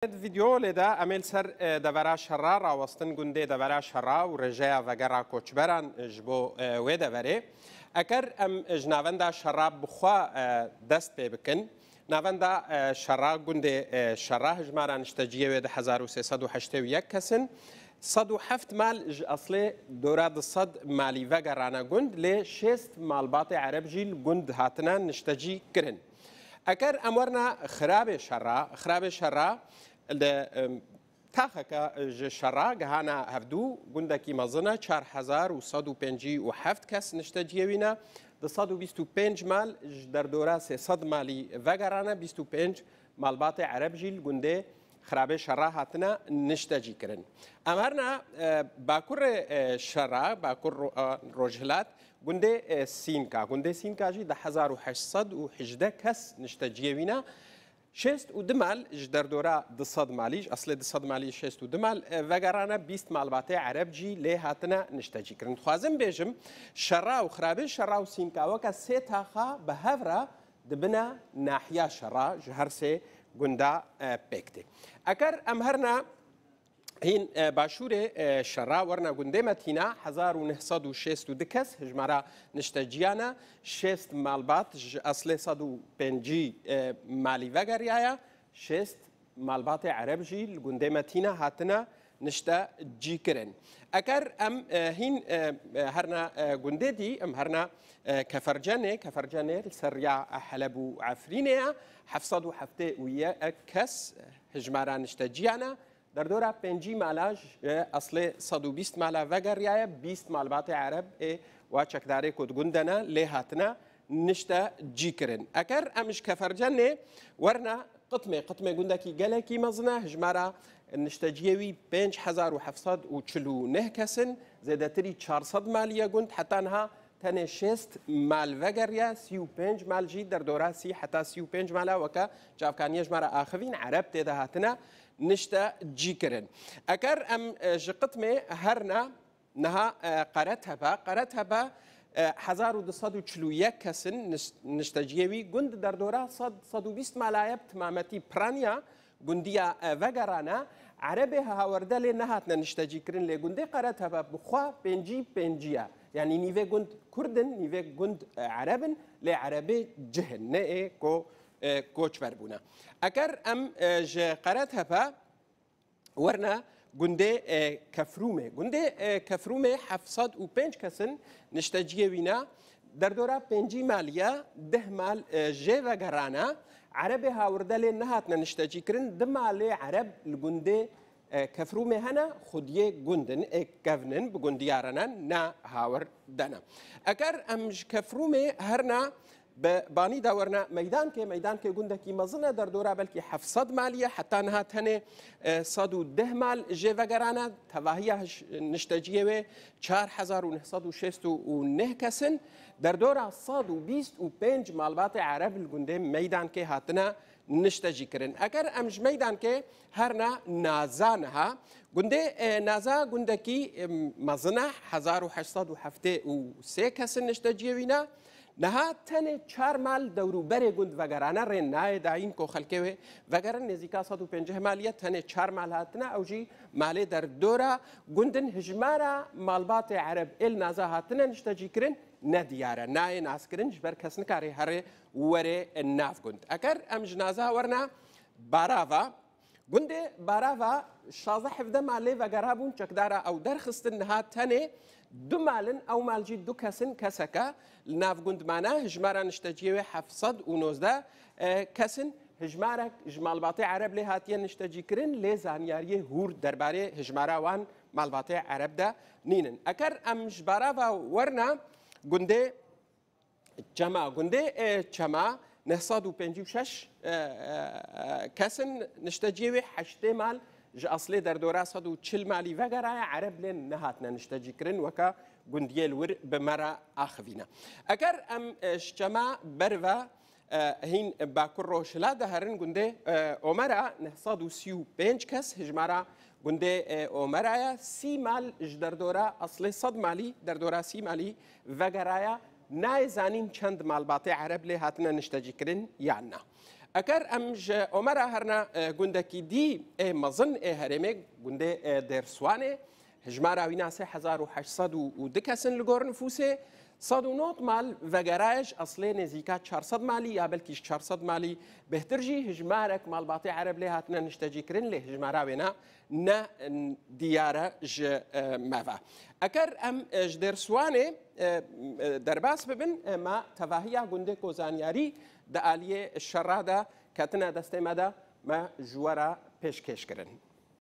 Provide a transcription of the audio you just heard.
فيديو لدا امل سر دورا شرا راوستن گنده دورا شرا و رجایا وگرا کوچبران جبو و دوره اگر ام جناوندا شرا بخوا دست پی بکن ناوندا شرا گنده شرا هجماران اشتجیه و 1381 کسن 107 مال اصلي دوراد الصد مالي وگرانا گند ل 6 مالبات عرب جيل گند هاتنا نشتجي کرن اگر امرنا خراب شرا تاخك شرا جهانا هفدو گندکی مزنا 4157 کس نشتجیوینا 125 مال در دوره 300 مالی وگرانا 25 مالبات عرب جیل گنده خراب شرا هاتنا نشتجی کرن امرنا باکور شرا باکور روجهلات گنده سینکا جی 1818 کس نشتجیوینا شست و دمال در دوره 200 مالیج اصل 200 مالی شست و دمال وگرانا 20 مالبات عرب جی لی هاتنا نشتجی کرن خوازم بیجم شرا و خرابه شرا و سینکا وکا سه تاخا به هفرا دبنا ناحیه شرا جهر سه گنده پیکته اگر امهرنا هین باشور شرا ورنا گنده متینا 1962 کس هجمارا نشتجیانا 6 مالبات اصل 105 مالی وگریایا 6 مالبات عرب جی گنده متینا هاتنا نشتجی کرن اگر ام هین هرنا گنده دی ام هرنا كفرجانه سريع حلب وعفرينيا 707 کس هجمارا نشتجیانا در دوره 5 مالاج اصل 120 مالا وگریایا 20 مالبات عرب و چکداری کد گندنا لی هاتنا نشتا جی کرن اگر امش کفرجانه ورنا قطمه گندکی گلکی مزنا هجمارا نشتجیوی 5749 کسن زیادتری 400 مالیا گند حتی انها تنه 6 مال وگریا 35 مال جی در دوره سی حتی 35 مالا وکا جافکانیش مرا آخوین عرب تیده هاتنا نشتا جی کرن اگر ام جقتمه هرنا نها قرتها با 1241 کسن نشتجیوی گند در دوره 120 مالایب تمامتی پرانیا گندیا وگرانا عربی هاورده لی نهاتنا نشتجی کرن لی گنده قرتها با بخوا پنجیا يعني نيفي جند كردن نيفي جند عربن لعربي جهن نه كوش بربونا أكر أم قراتها با ورنا جندي كفرومه 705 كسن نشتجيه وينا در دوره 5 ماليه 10 مال جي وگرانا عربي هاوردل نهاتنا نشتجي كرن دمالي عرب الجندي كفرومه هنا خديه جندن كفنن بجنديارنا نا هاور دنا اگر امج كفرومه هرنا باني دورنا ميدان كي جندكي مزنا در دوره بلكي 700 ماليه حتى انها تنه 110 مال جي وگرانا تواهيه نشتجيه 4969 كسن در دوره 125 مالبات عرب الجندي ميدان كي هاتنا نشتجی کرن اگر امج میدان که هرنا نازانها گنده نازا گنده کی مزنه 1873 کس نشتجی وینا نها تنه 4 مال دورو بره گند وگرانا رن نای داین کو خلکه وگرن نزیکا 150 مالیه تنه 4 مال هاتنا اوجی مال در دوره گندن هجمارا مالبات عرب ال نازا هاتنا نشتجی کرن ندیاره نای ناس کرن جبر کس نکاری هر وره ناف گند اگر ام جنازه ورنا باراوا گنده باراوا 16 مالی وگرابون چکدارا او درخستن نها تنه 2 مالن او مالجی 2 کسن کسکا ناف گند معنا هجمارا نشتجیه 719 کسن هجمارك مالبات عرب لی هاتیه نشتجی کرن لی زانیاریه هور درباره هجمارا وان مالبات عرب دا نینن اگر ام جباراوا ورنا گنده چما 956 کسن نشتجیوی 8 مال اصلی در دوره 140 مالی وگرای عرب لین نهاتنا نشتجی کرن وکا گندیه الور بمرا آخوینا اگر ام چما بروا هین باکر روشلا ده هرن گنده عمره 935 کس هجمارا گنده عمره 30 مال در دوره اصلی 100 مالی در دوره 30 مالی وگرایا نای زانین چند مالبات عرب لی هاتنا نشتجی کرن یا نه اگر ام ج عمر هرنا گندکی دی مزن هرمه گنده درسوانه هجمارا وینا 3800 کسن لگور نفوسه 109 مال وگرایش اصلی نزیکا 400 مالی یا بلکیش 400 مالی بهتر جی هجمارک مال باطی عرب له هاتنا نشتجی کرن له هجمارا وینا نا دیاره ج ماوا اگر ام ج درسوانه درباس ببن ما تواهیا گنده کوزانیاری د آلیه الشراده کتنا دسته مدا ما جوارا پیشکش کرن